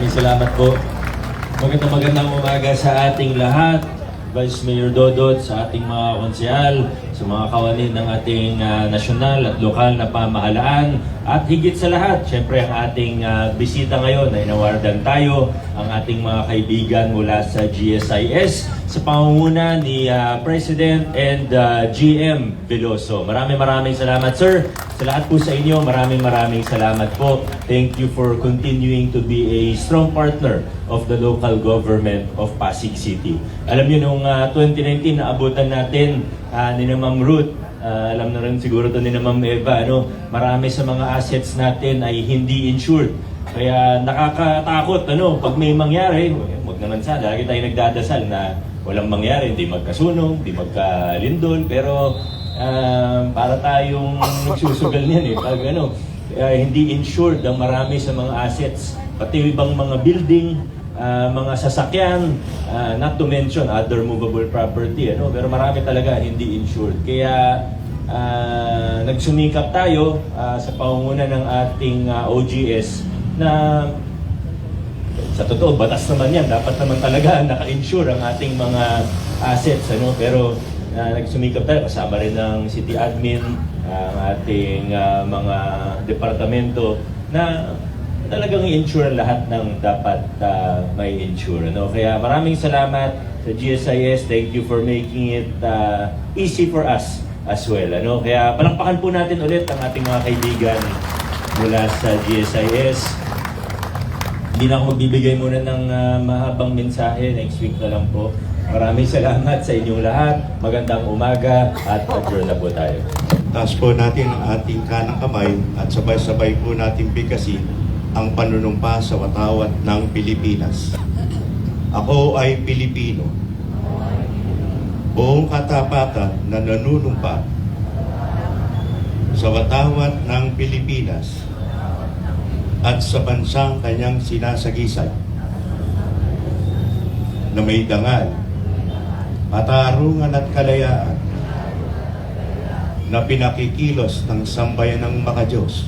Maraming salamat po. Magandang umaga sa ating lahat. Vice Mayor Dodot, sa ating mga konsehal, sa mga kawani ng ating nasyonal at lokal na pamahalaan, at higit sa lahat, syempre ang ating bisita ngayon ay inawardan tayo, ang ating mga kaibigan mula sa GSIS sa pangunguna ni President and GM Veloso. Maraming salamat, sir. Sa lahat po sa inyo, maraming salamat po. Thank you for continuing to be a strong partner of the local government of Pasig City. Alam niyo, nung 2019, naabutan natin ni na Ma'am Ruth, alam na rin siguro to ni na Ma'am Eva, marami sa mga assets natin ay hindi insured. Kaya nakakatakot, pag may mangyari, wag naman sana, lagi tayo nagdadasal na walang mangyari, hindi magkasunog, hindi magkalindol, pero para tayong nagsusugal niyan pag hindi insured ang marami sa mga assets, pati ibang mga building, mga sasakyan, not to mention other movable property, pero marami talaga hindi insured. Kaya nagsumikap tayo sa pangunguna ng ating OGS na sa totoo, batas naman yan, dapat naman talaga naka-insure ang ating mga assets, pero nagsumikap tayo, kasama rin ng city admin, ang ating mga departamento na talagang i-insure lahat ng dapat may insure. Kaya maraming salamat sa GSIS. Thank you for making it easy for us as well. Kaya palakpakan po natin ulit ang ating mga kaibigan mula sa GSIS. Hindi na ako magbibigay muna ng mahabang mensahe. Next week na lang po. Maraming salamat sa inyong lahat. Magandang umaga at adjourn na po tayo. Taas po natin ang ating kanang kamay at sabay-sabay po natin bigkasin ang panunumpa sa watawat ng Pilipinas. Ako ay Pilipino. Buong katapatan na nanunumpa sa watawat ng Pilipinas at sa bansang kanyang sinasagisay na may dangal, katarungan at kalayaan na pinakikilos ng sambayan ng makadiyos,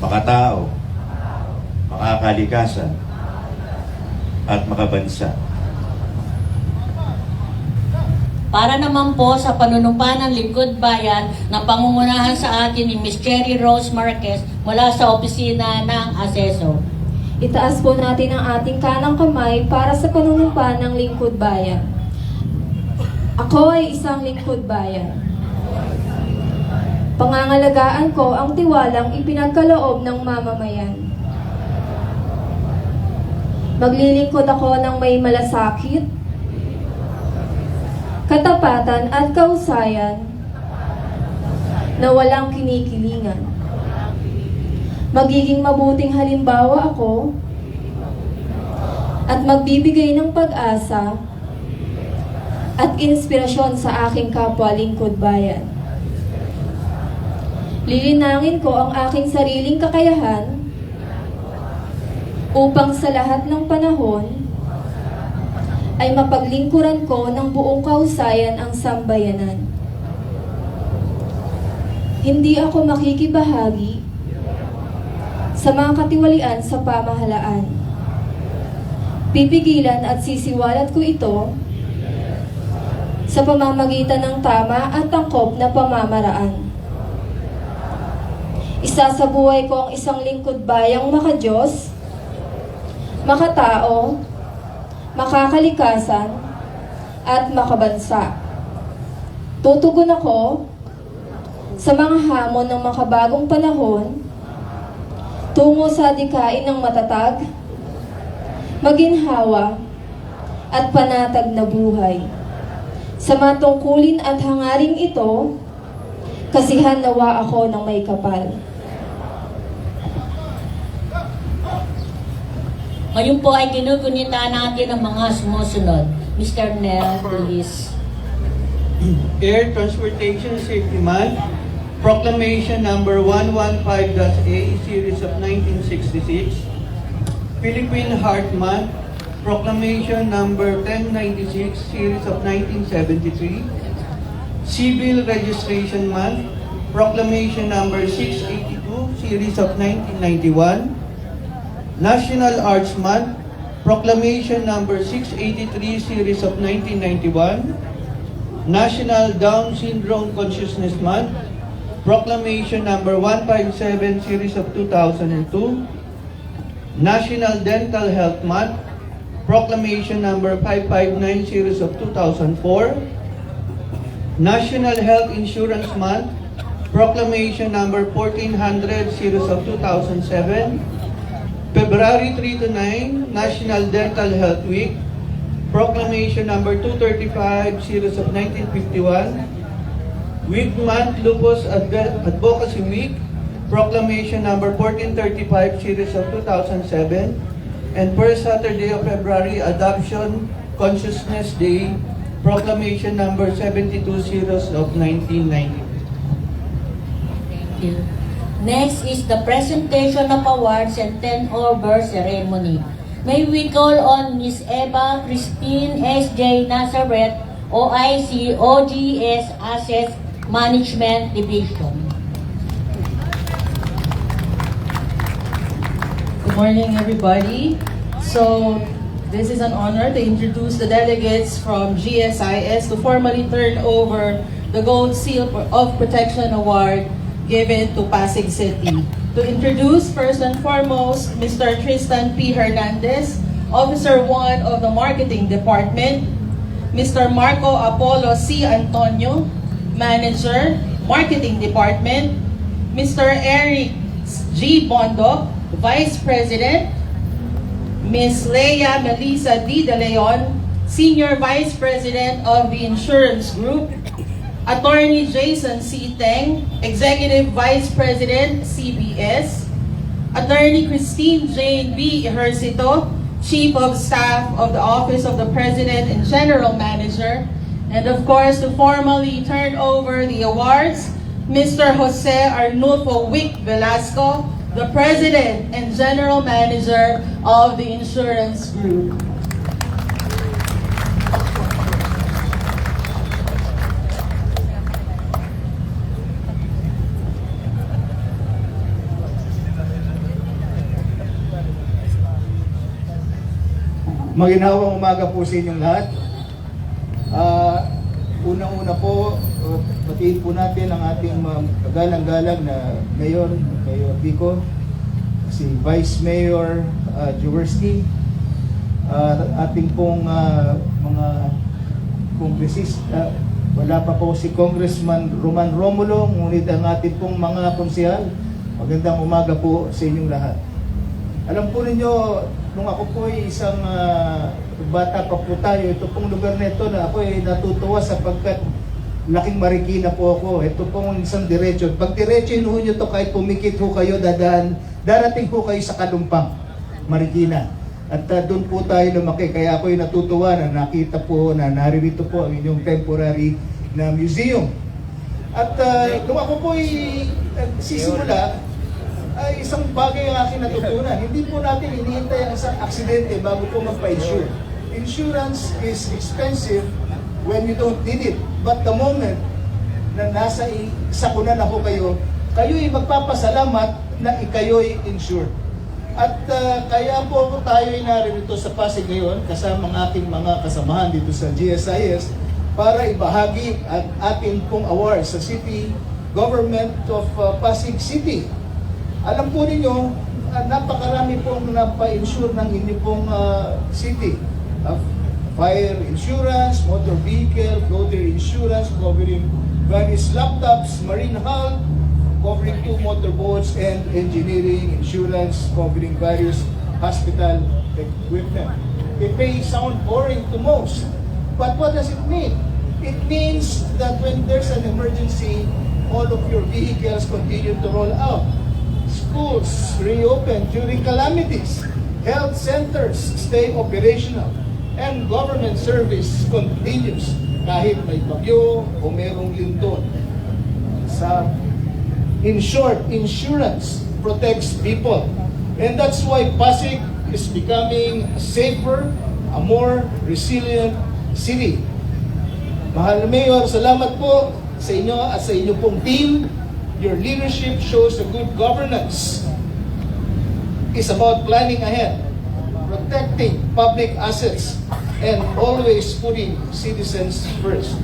makatao, makakalikasan, at makabansa. Para naman po sa panunumpa ng Lingkod Bayan na pangungunahan sa atin ni Ms. Cherry Rose Marquez mula sa opisina ng Aseso. Itaas po natin ang ating kanang kamay para sa panunumpa ng Lingkod Bayan. Ako ay isang Lingkod Bayan. Pangangalagaan ko ang tiwalang ipinagkaloob ng mamamayan. Maglilingkod ako ng may malasakit, katapatan at kausayan na walang kinikilingan. Magiging mabuting halimbawa ako at magbibigay ng pag-asa at inspirasyon sa aking kapwa Lingkod Bayan. Lilinangin ko ang aking sariling kakayahan upang sa lahat ng panahon ay mapaglingkuran ko ng buong kausayan ang sambayanan. Hindi ako makikibahagi sa mga katiwalian sa pamahalaan. Pipigilan at sisiwalat ko ito sa pamamagitan ng tama at tangkop na pamamaraan. Isasabuhay ko ang isang Lingkod Bayang makadiyos, makatao, makakalikasan, at makabansa. Tutugon ako sa mga hamon ng makabagong panahon tungo sa adikain ng matatag, maginhawa, at panatag na buhay. Sa matungkulin at hangaring ito, kasihan nawa ako ng may kapal. Ngayon po ay ginugunita natin ang mga sumusunod. Mr. Nel, please. Air Transportation Safety Month, Proclamation number 115-A, Series of 1966. Philippine Heart Month, Proclamation number 1096, Series of 1973. Civil Registration Month, Proclamation number 682, Series of 1991. National Arts Month, Proclamation number 683 series of 1991, National Down Syndrome Consciousness Month, Proclamation number 157 series of 2002, National Dental Health Month, Proclamation number 559 series of 2004, National Health Insurance Month, Proclamation number 1400 series of 2007, February 3 to 9, National Dental Health Week, Proclamation number 235 series of 1951, Week Month Lupus Advocacy Week, Proclamation number 1435 series of 2007, and first Saturday of February, Adoption Consciousness Day, Proclamation number 72 series of 1990. Thank you. Next is the presentation of awards and turnover ceremony. May we call on Ms. Eva Christine S.J. Nazareth, OIC OGS Asset Management Division. Good morning, everybody. So, this is an honor to introduce the delegates from GSIS to formally turn over the Gold Seal of Protection Award given to Pasig City. To introduce, first and foremost, Mr. Tristan P. Hernandez, Officer 1 of the Marketing Department, Mr. Marco Apollo C. Antonio, Manager, Marketing Department, Mr. Eric G. Bondo, Vice President, Ms. Leia Melissa D. De Leon, Senior Vice President of the Insurance Group, Attorney Jason C. Teng, Executive Vice President, CBS, Attorney Christine Jane B. Ejercito, Chief of Staff of the Office of the President and General Manager, and of course, to formally turn over the awards, Mr. Jose Arnulfo Wick Velasco, the President and General Manager of the Insurance Group. Maginhawang umaga po sa inyong lahat. Unang-una po, batiin po natin ang ating kagalang-galang na Mayor Vico, si Vice Mayor Jaworski, ating pong mga kongresista. Wala pa po si Congressman Roman Romulo, ngunit ang ating pong mga konsehal. Magandang umaga po sa inyong lahat. Alam po ninyo, nung ako po ay isang bata pa po tayo, ito pong lugar na ito na ako ay natutuwa sapagkat laking Marikina po ako. Ito pong isang diretso. Pag diretso ho nyo ito, kahit pumikit ho kayo, darating ho kayo sa Kalumpang, Marikina. At doon po tayo lumaki. Kaya ako ay natutuwa na nakita po na naririto po ang inyong temporary na museum. At nung ako po ay sisimula, ay isang bagay ang aking natutunan. Hindi po natin hinihintay ang isang aksidente bago po magpa-insure. Insurance is expensive when you don't need it. But the moment na nasa sakunan ako kayo, kayo'y magpapasalamat na ikayo'y insured. At kaya po tayo'y naririto sa Pasig ngayon kasama ang aking mga kasamahan dito sa GSIS para ibahagi ang ating pong awards sa City Government of Pasig City. Alam po ninyo, napakarami pong napa-insure ng inyong pong city. Fire insurance, motor vehicle, floater insurance, covering various laptops, marine hull, covering 2 motorboats, and engineering insurance, covering various hospital equipment. It may sound boring to most, but what does it mean? It means that when there's an emergency, all of your vehicles continue to roll out. Schools reopen during calamities. Health centers stay operational. And government service continues kahit may bagyo o merong lindol. In short, insurance protects people. And that's why Pasig is becoming a safer, a more resilient city. Mahal na Mayor, salamat po sa inyo at sa inyo pong team. Your leadership shows a good governance. is about planning ahead, protecting public assets, and always putting citizens first.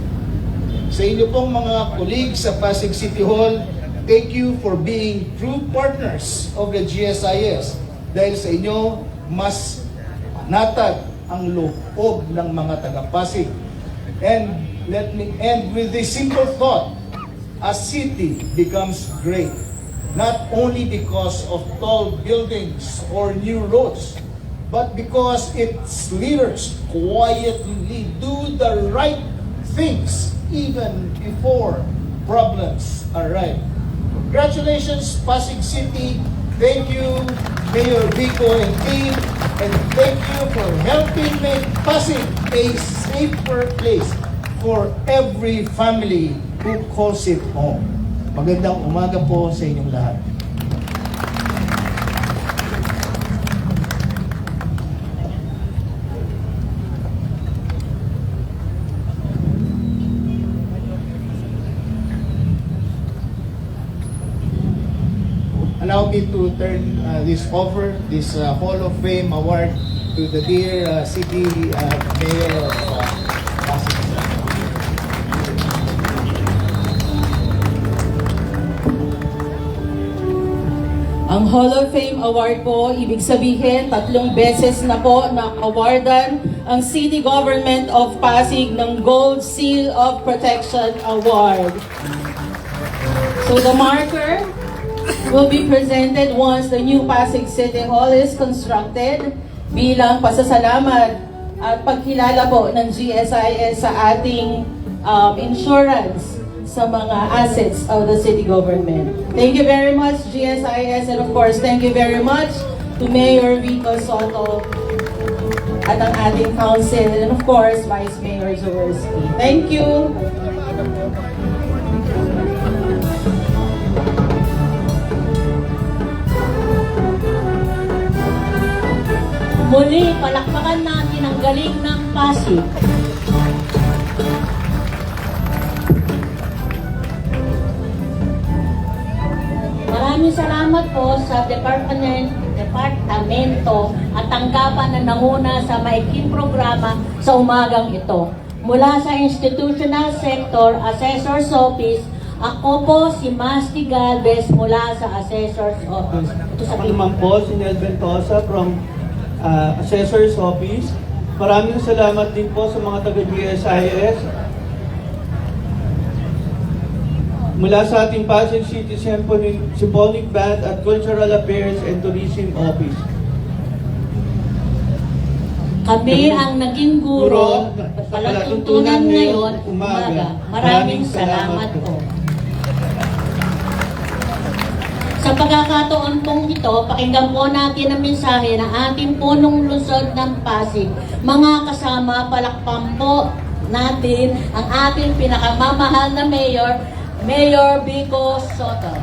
Sa inyo pong mga colleagues sa Pasig City Hall, thank you for being true partners of the GSIS. Dahil sa inyo, mas natag ang loob ng mga taga-Pasig. And let me end with this simple thought. A city becomes great, not only because of tall buildings or new roads, but because its leaders quietly do the right things even before problems arrive. Congratulations, Pasig City. Thank you, Mayor Vico and team. And thank you for helping make Pasig a safer place for every family who calls it home. Magandang umaga po sa inyong lahat. Allow me to turn this Hall of Fame award to the dear City Mayor of Pasig. Ang Hall of Fame Award po, ibig sabihin, 3 beses na po na-awardan ang City Government of Pasig ng Gold Seal of Protection Award. So the marker will be presented once the new Pasig City Hall is constructed bilang pasasalamat at pagkilala po ng GSIS sa ating insurance sa mga assets of the city government. Thank you very much, GSIS, and of course, thank you very much to Mayor Vico Soto at ang ating council, and of course, Vice Mayor Jaworski. Thank you! Muli, palakpakan natin ang galing ng Pasig. Maraming salamat po sa departamento at tanggapan na nanguna sa maiking programa sa umagang ito. Mula sa Institutional Sector Assessor's Office, ako po si Masti Galvez mula sa Assessor's Office. Ito sa Ako naman po, si Nel Ventosa from Assessor's Office. Maraming salamat din po sa mga taga-GSIS. Mula sa ating Pasig City Symphonic Band at Cultural Affairs and Tourism Office. Kami ang naging guro at palatuntunan ngayon umaga. Maraming salamat po. Sa pagkakataon pong ito, pakinggan po natin ang mensahe ng ating punong lungsod ng Pasig. Mga kasama, palakpan po natin ang ating pinakamamahal na mayor, Mayor Vico Soto.